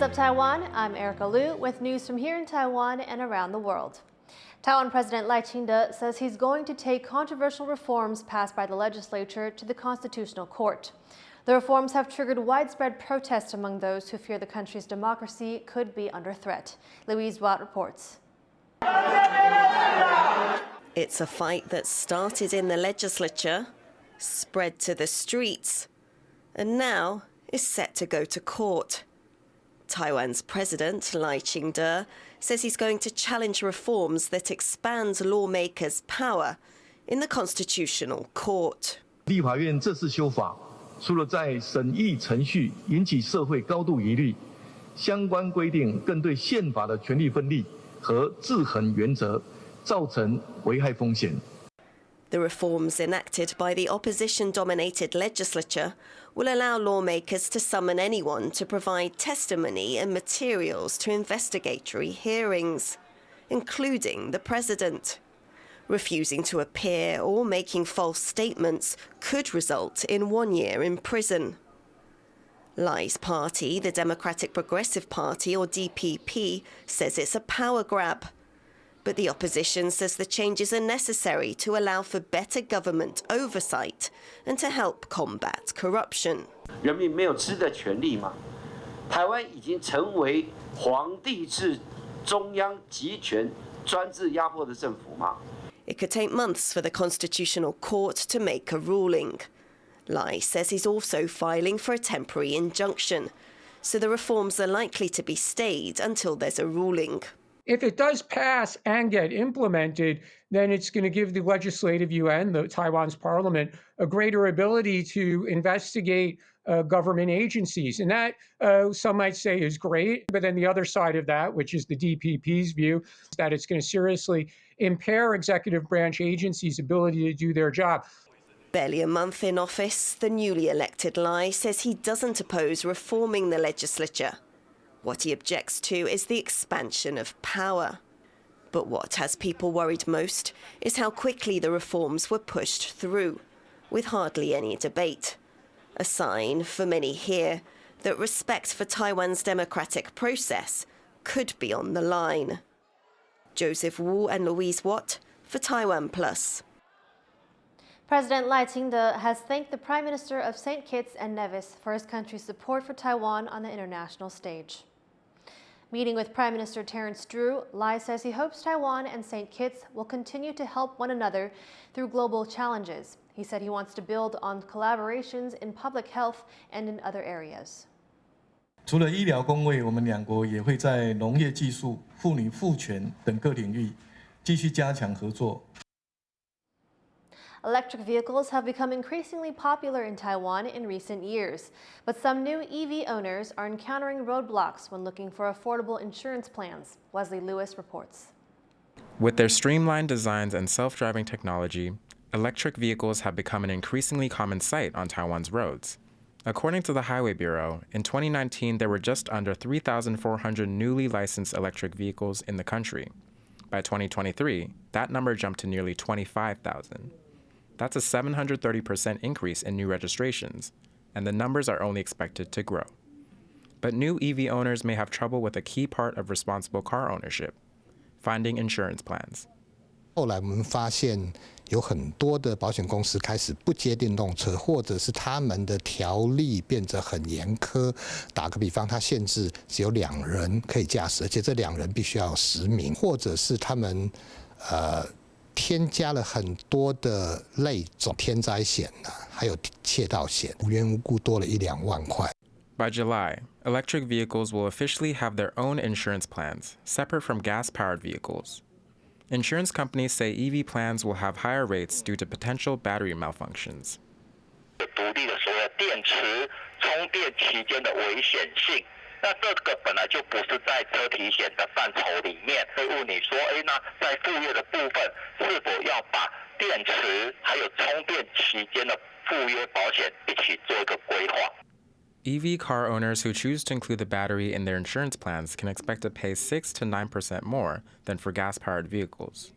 What's up, Taiwan? I'm Erika Liu with news from here in Taiwan and around the world. Taiwan President Lai Ching-te says he's going to take controversial reforms passed by the legislature to the Constitutional Court. The reforms have triggered widespread protest among those who fear the country's democracy could be under threat. Louise Watt reports. It's a fight that started in the legislature, spread to the streets, and now is set to go to court. Taiwan's president, Lai Ching-te, says he's going to challenge reforms that expand lawmakers' power in the Constitutional Court. 立法院这次修法，除了在审议程序引起社会高度疑虑，相关规定更对宪法的权力分立和制衡原则造成危害风险。 The reforms enacted by the opposition-dominated legislature will allow lawmakers to summon anyone to provide testimony and materials to investigatory hearings, including the president. Refusing to appear or making false statements could result in 1 year in prison. Lai's party, the Democratic Progressive Party, or DPP, says it's a power grab. But the opposition says the changes are necessary to allow for better government oversight and to help combat corruption. 人民没有吃的权利嘛？台湾已经成为皇帝制、中央集权、专制压迫的政府嘛？ It could take months for the Constitutional Court to make a ruling. Lai says he's also filing for a temporary injunction, so the reforms are likely to be stayed until there's a ruling. If it does pass and get implemented, then it's going to give the legislative yuan, the Taiwan's parliament, a greater ability to investigate government agencies. And that, some might say, is great. But then the other side of that, which is the DPP's view, is that it's going to seriously impair executive branch agencies' ability to do their job. Barely a month in office, the newly elected Lai says he doesn't oppose reforming the legislature. What he objects to is the expansion of power. But what has people worried most is how quickly the reforms were pushed through, with hardly any debate. A sign for many here that respect for Taiwan's democratic process could be on the line. Joseph Wu and Louise Watt for TaiwanPlus. President Lai Ching-te has thanked the Prime Minister of St. Kitts and Nevis for his country's support for Taiwan on the international stage. Meeting with Prime Minister Terence Drew, Lai says he hopes Taiwan and St. Kitts will continue to help one another through global challenges. He said he wants to build on collaborations in public health and in other areas. 除了医疗公卫，我们两国也会在农业技术、妇女赋权等各领域继续加强合作。 Electric vehicles have become increasingly popular in Taiwan in recent years, but some new EV owners are encountering roadblocks when looking for affordable insurance plans. Wesley Lewis reports. With their streamlined designs and self-driving technology, electric vehicles have become an increasingly common sight on Taiwan's roads. According to the Highway Bureau, in 2019 there were just under 3,400 newly licensed electric vehicles in the country. By 2023, that number jumped to nearly 25,000. That's a 730% increase in new registrations, and the numbers are only expected to grow. But new EV owners may have trouble with a key part of responsible car ownership, finding insurance plans. 后来我们发现有很多的保险公司开始不接电动车，或者是他们的条例变得很严苛。打个比方，它限制只有2人可以驾驶，而且这2人必须要有10名，或者是他们添加了很多的类种天灾险还有窃盗险，无缘无故多了1-2万块。By July, electric vehicles will officially have their own insurance plans, separate from gas-powered vehicles. Insurance companies say EV plans will have higher rates due to potential battery malfunctions. 独立的所谓电池充电期间的危险性。 那这个本来就不是在车体险的范畴里面，会问你说，那在副业的部分是否要把电池还有充电期间的副业保险一起做一个规划？ EV car owners who choose to include the battery in their insurance plans can expect to pay 6 to 9% more than for gas-powered vehicles.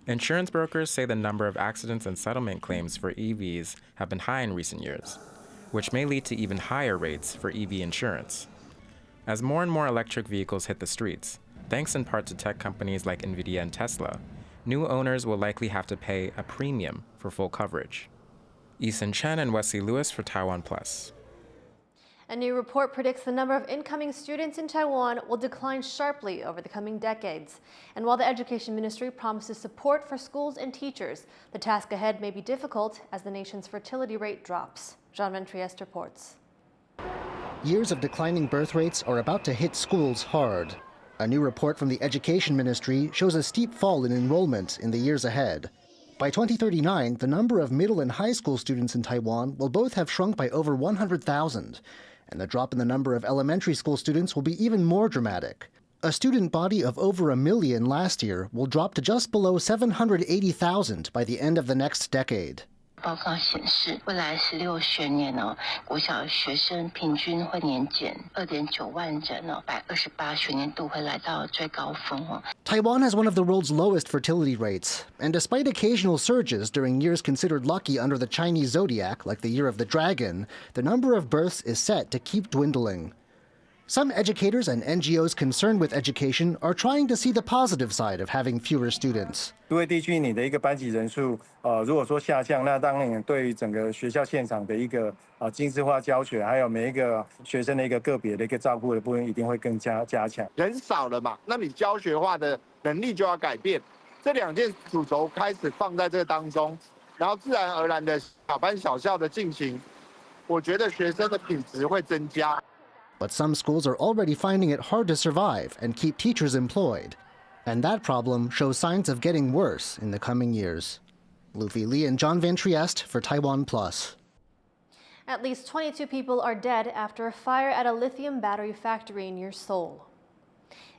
Insurance brokers say the number of accidents and settlement claims for EVs have been high in recent years, which may lead to even higher rates for EV insurance. As more and more electric vehicles hit the streets, thanks in part to tech companies like Nvidia and Tesla, new owners will likely have to pay a premium for full coverage. Eason Chen and Wesley Lewis for TaiwanPlus. A new report predicts the number of incoming students in Taiwan will decline sharply over the coming decades. And while the Education Ministry promises support for schools and teachers, the task ahead may be difficult as the nation's fertility rate drops. Jean Van Trieste reports. Years of declining birth rates are about to hit schools hard. A new report from the Education Ministry shows a steep fall in enrollment in the years ahead. By 2039, the number of middle and high school students in Taiwan will both have shrunk by over 100,000. And the drop in the number of elementary school students will be even more dramatic. A student body of over 1 million last year will drop to just below 780,000 by the end of the next decade. 报告显示，未来16学年国小学生平均会年减2.9万人，by 28学年度会来到最高峰。Taiwan has one of the world's lowest fertility rates, and despite occasional surges during years considered lucky under the Chinese zodiac, like the Year of the Dragon, the number of births is set to keep dwindling. Some educators and NGOs concerned with education are trying to see the positive side of having fewer students. 都会地区你的一个班级人数，如果说下降，那当然对于整个学校现场的一个精致化教学，还有每一个学生的一个个别的一个照顾的部分，一定会更加强。人少了嘛，那你教学化的能力就要改变。这2件主轴开始放在这当中，然后自然而然的小班小校的进行，我觉得学生的品质会增加。 But some schools are already finding it hard to survive and keep teachers employed. And that problem shows signs of getting worse in the coming years. Luffy Li and John Van Trieste for TaiwanPlus. At least 22 people are dead after a fire at a lithium battery factory near Seoul.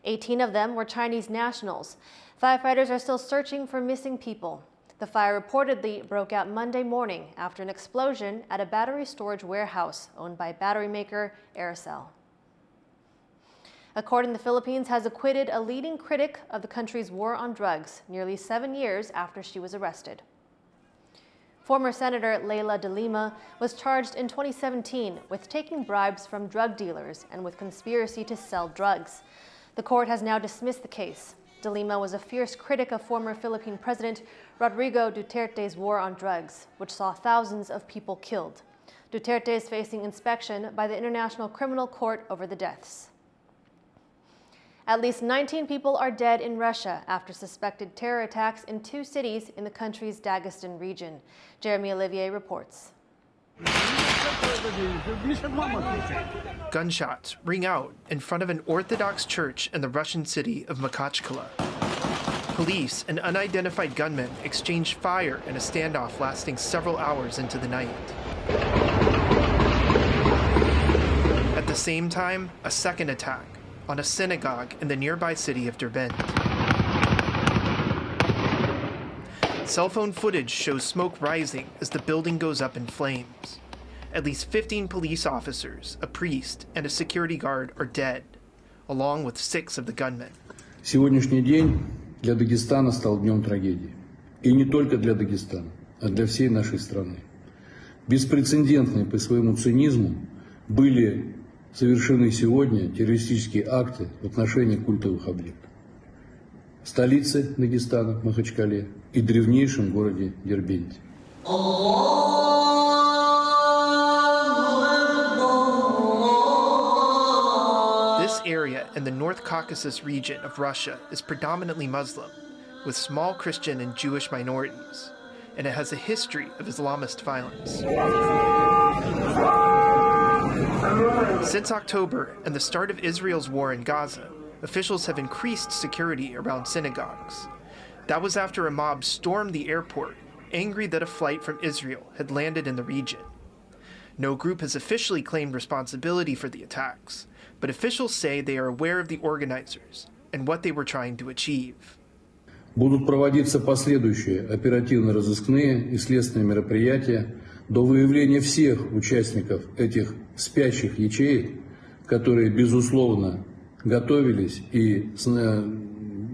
18 of them were Chinese nationals. Firefighters are still searching for missing people. The fire reportedly broke out Monday morning after an explosion at a battery storage warehouse owned by battery maker Erika. A court in the Philippines has acquitted a leading critic of the country's war on drugs nearly 7 years after she was arrested. Former Senator Leila de Lima was charged in 2017 with taking bribes from drug dealers and with conspiracy to sell drugs. The court has now dismissed the case. De Lima was a fierce critic of former Philippine President Rodrigo Duterte's war on drugs, which saw thousands of people killed. Duterte is facing inspection by the International Criminal Court over the deaths. At least 19 people are dead in Russia after suspected terror attacks in 2 cities in the country's Dagestan region. Jeremy Olivier reports. Gunshots ring out in front of an Orthodox church in the Russian city of Makhachkala. Police and unidentified gunmen exchanged fire in a standoff lasting several hours into the night. At the same time, a second attack on a synagogue in the nearby city of Derbent. Cell phone footage shows smoke rising as the building goes up in flames. At least 15 police officers, a priest, and a security guard are dead, along with 6 of the gunmen. Сегодняшний день для Дагестана стал днем трагедии. И не только для Дагестана, а для всей нашей страны. Беспрецедентные по своему цинизму были совершены сегодня террористические акты в отношении культовых объектов. В столице Дагестана, Махачкале, и древнейшем городе Дербенте. This area in the North Caucasus region of Russia is predominantly Muslim, with small Christian and Jewish minorities, and it has a history of Islamist violence. Since October and the start of Israel's war in Gaza, officials have increased security around synagogues. That was after a mob stormed the airport, angry that a flight from Israel had landed in the region. No group has officially claimed responsibility for the attacks, but officials say they are aware of the organizers and what they were trying to achieve. Будут проводиться последующие оперативно-розыскные и следственные мероприятия до выявления всех участников этих спящих ячеек, которые, безусловно, готовились и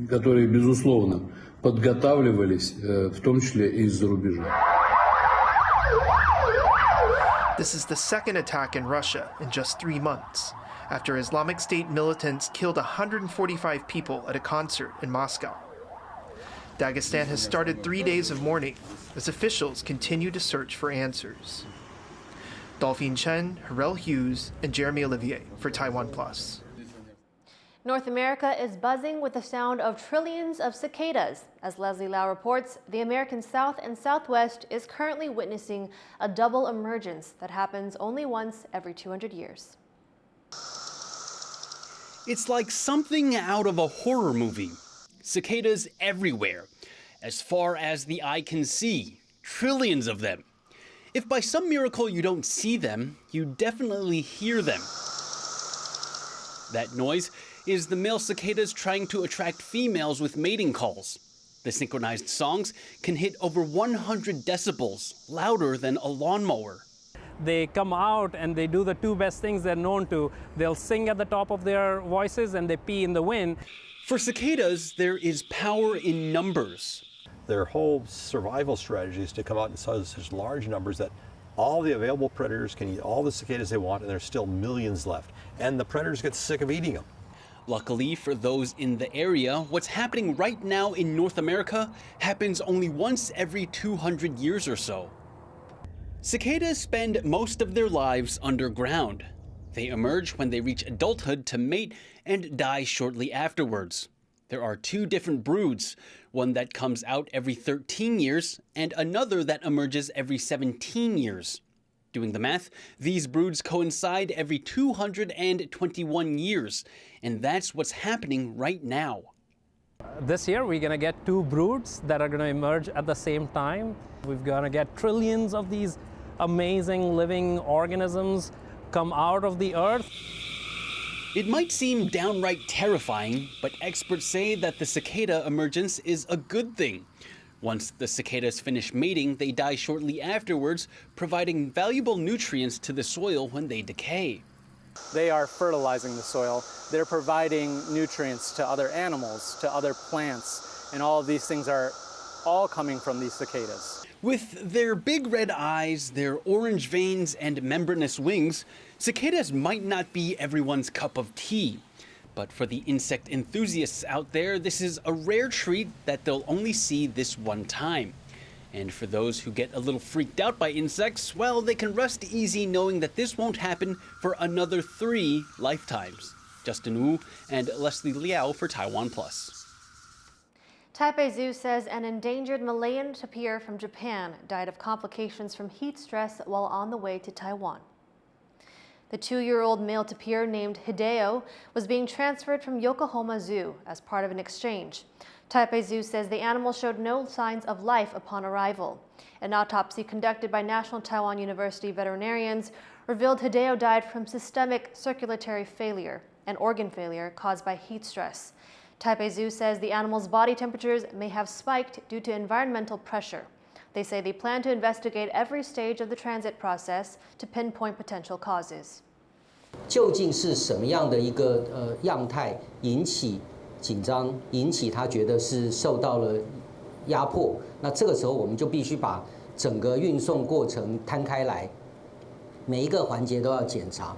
которые, безусловно, подготавливались, в том числе и из-за рубежа. This is the second attack in Russia in just 3 months. after Islamic State militants killed 145 people at a concert in Moscow. Dagestan has started 3 days of mourning as officials continue to search for answers. Dolphin Chen, Harrell Hughes, and Jeremy Olivier for TaiwanPlus. North America is buzzing with the sound of trillions of cicadas. As Leslie Lau reports, the American South and Southwest is currently witnessing a double emergence that happens only once every 200 years. It's like something out of a horror movie. Cicadas everywhere, as far as the eye can see, trillions of them. If by some miracle you don't see them, you definitely hear them. That noise is the male cicadas trying to attract females with mating calls. The synchronized songs can hit over 100 decibels, louder than a lawnmower. They come out and they do the two best things they're known to. They'll sing at the top of their voices and they pee in the wind. For cicadas, there is power in numbers. Their whole survival strategy is to come out in such large numbers that all the available predators can eat all the cicadas they want, and there's still millions left. And the predators get sick of eating them. Luckily for those in the area, what's happening right now in North America happens only once every 200 years or so. Cicadas spend most of their lives underground. They emerge when they reach adulthood to mate and die shortly afterwards. There are two different broods, one that comes out every 13 years and another that emerges every 17 years. Doing the math, these broods coincide every 221 years, and that's what's happening right now. This year, we're going to get two broods that are going to emerge at the same time. We're going to get trillions of these amazing living organisms come out of the earth. It might seem downright terrifying, but experts say that the cicada emergence is a good thing. Once the cicadas finish mating, they die shortly afterwards, providing valuable nutrients to the soil when they decay. They are fertilizing the soil. They're providing nutrients to other animals, to other plants, and all of these things are all coming from these cicadas. With their big red eyes, their orange veins, and membranous wings, cicadas might not be everyone's cup of tea. But for the insect enthusiasts out there, this is a rare treat that they'll only see this one time. And for those who get a little freaked out by insects, well, they can rest easy knowing that this won't happen for another 3 lifetimes. Justin Wu and Leslie Liu for TaiwanPlus. Taipei Zoo says an endangered Malayan tapir from Japan died of complications from heat stress while on the way to Taiwan. The 2-year-old male tapir named Hideo was being transferred from Yokohama Zoo as part of an exchange. Taipei Zoo says the animal showed no signs of life upon arrival. An autopsy conducted by National Taiwan University veterinarians revealed Hideo died from systemic circulatory failure, an organ failure caused by heat stress. Taipei Zoo says the animal's body temperatures may have spiked due to environmental pressure. They say they plan to investigate every stage of the transit process to pinpoint potential causes. 究竟是什么样的一个样态引起紧张，引起他觉得是受到了压迫？那这个时候我们就必须把整个运送过程摊开来，每一个环节都要检查。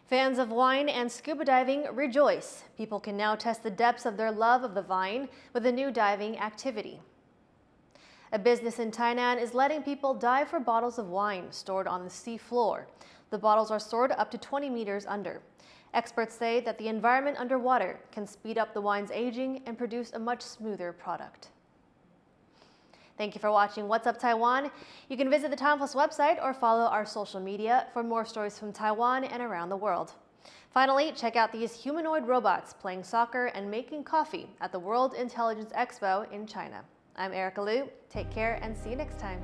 Fans of wine and scuba diving rejoice. People can now test the depths of their love of the vine with a new diving activity. A business in Tainan is letting people dive for bottles of wine stored on the sea floor. The bottles are stored up to 20 meters under. Experts say that the environment underwater can speed up the wine's aging and produce a much smoother product. Thank you for watching What's Up Taiwan. You can visit the TaiwanPlus website or follow our social media for more stories from Taiwan and around the world. Finally, check out these humanoid robots playing soccer and making coffee at the World Intelligence Expo in China. I'm Erika Liu. Take care and see you next time.